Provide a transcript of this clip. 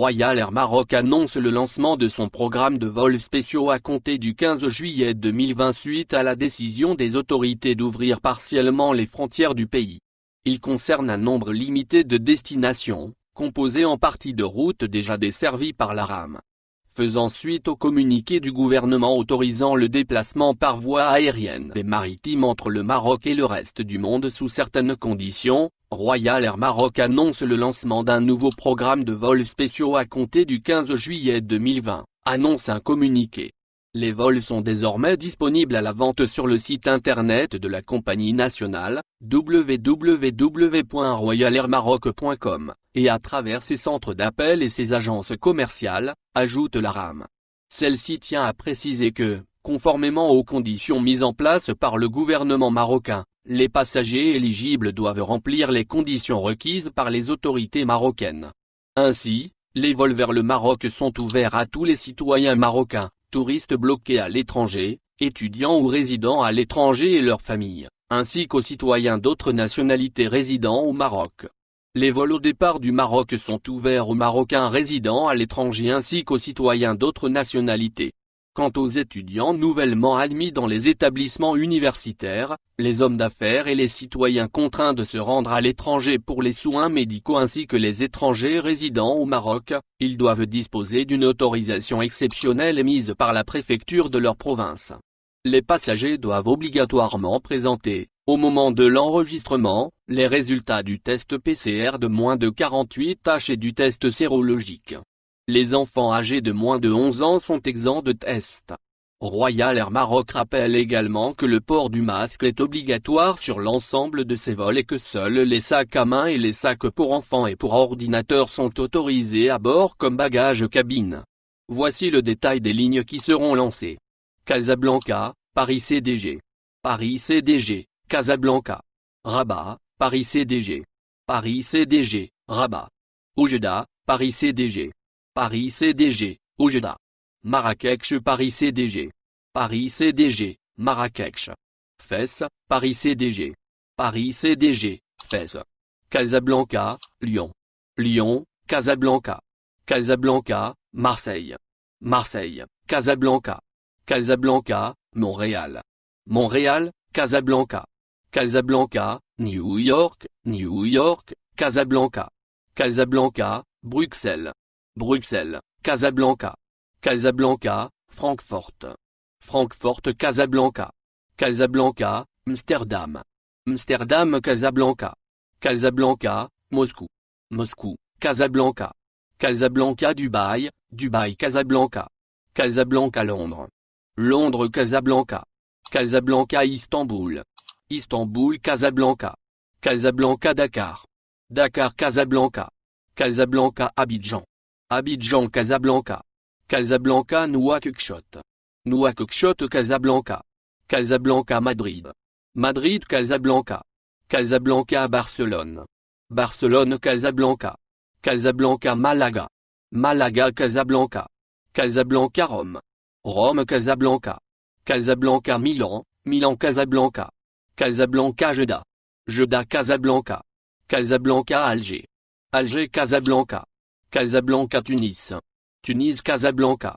Royal Air Maroc annonce le lancement de son programme de vols spéciaux à compter du 15 juillet 2020 suite à la décision des autorités d'ouvrir partiellement les frontières du pays. Il concerne un nombre limité de destinations, composé en partie de routes déjà desservies par la RAM. Faisant suite au communiqué du gouvernement autorisant le déplacement par voie aérienne et maritime entre le Maroc et le reste du monde sous certaines conditions, Royal Air Maroc annonce le lancement d'un nouveau programme de vols spéciaux à compter du 15 juillet 2020, annonce un communiqué. Les vols sont désormais disponibles à la vente sur le site internet de la compagnie nationale, www.royalairmaroc.com, et à travers ses centres d'appel et ses agences commerciales, ajoute la RAM. Celle-ci tient à préciser que, conformément aux conditions mises en place par le gouvernement marocain, les passagers éligibles doivent remplir les conditions requises par les autorités marocaines. Ainsi, les vols vers le Maroc sont ouverts à tous les citoyens marocains, touristes bloqués à l'étranger, étudiants ou résidents à l'étranger et leurs familles, ainsi qu'aux citoyens d'autres nationalités résidant au Maroc. Les vols au départ du Maroc sont ouverts aux Marocains résidant à l'étranger ainsi qu'aux citoyens d'autres nationalités. Quant aux étudiants nouvellement admis dans les établissements universitaires, les hommes d'affaires et les citoyens contraints de se rendre à l'étranger pour les soins médicaux ainsi que les étrangers résidant au Maroc, ils doivent disposer d'une autorisation exceptionnelle émise par la préfecture de leur province. Les passagers doivent obligatoirement présenter, au moment de l'enregistrement, les résultats du test PCR de moins de 48h et du test sérologique. Les enfants âgés de moins de 11 ans sont exempts de test. Royal Air Maroc rappelle également que le port du masque est obligatoire sur l'ensemble de ses vols et que seuls les sacs à main et les sacs pour enfants et pour ordinateurs sont autorisés à bord comme bagages cabine. Voici le détail des lignes qui seront lancées. Casablanca, Paris CDG. Paris CDG, Casablanca. Rabat, Paris CDG. Paris CDG, Rabat. Oujda, Paris CDG. Paris CDG, Oujda. Marrakech Paris CDG. Paris CDG, Marrakech. Fès, Paris CDG. Paris CDG, Fès. Casablanca, Lyon. Lyon, Casablanca. Casablanca, Marseille. Marseille, Casablanca. Casablanca, Montréal. Montréal, Casablanca. Casablanca, New York, New York, Casablanca. Casablanca, Bruxelles. Bruxelles, Casablanca. Casablanca, Francfort. Francfort Casablanca. Casablanca, Amsterdam. Amsterdam Casablanca. Casablanca, Moscou. Moscou, Casablanca. Casablanca Dubaï, Dubaï Casablanca. Casablanca Londres. Londres Casablanca. Casablanca Istanbul. Istanbul Casablanca. Casablanca Dakar. Dakar Casablanca. Casablanca Abidjan. Abidjan Casablanca. Casablanca Nouakchott. Nouakchott Casablanca. Casablanca Madrid. Madrid Casablanca. Casablanca Barcelone. Barcelone Casablanca. Casablanca Malaga. Malaga Casablanca. Casablanca Rome. Rome Casablanca. Casablanca Milan, Milan Casablanca. Casablanca Jeddah. Jeddah Casablanca. Casablanca Alger. Alger Casablanca. Casablanca Tunis. Tunis Casablanca.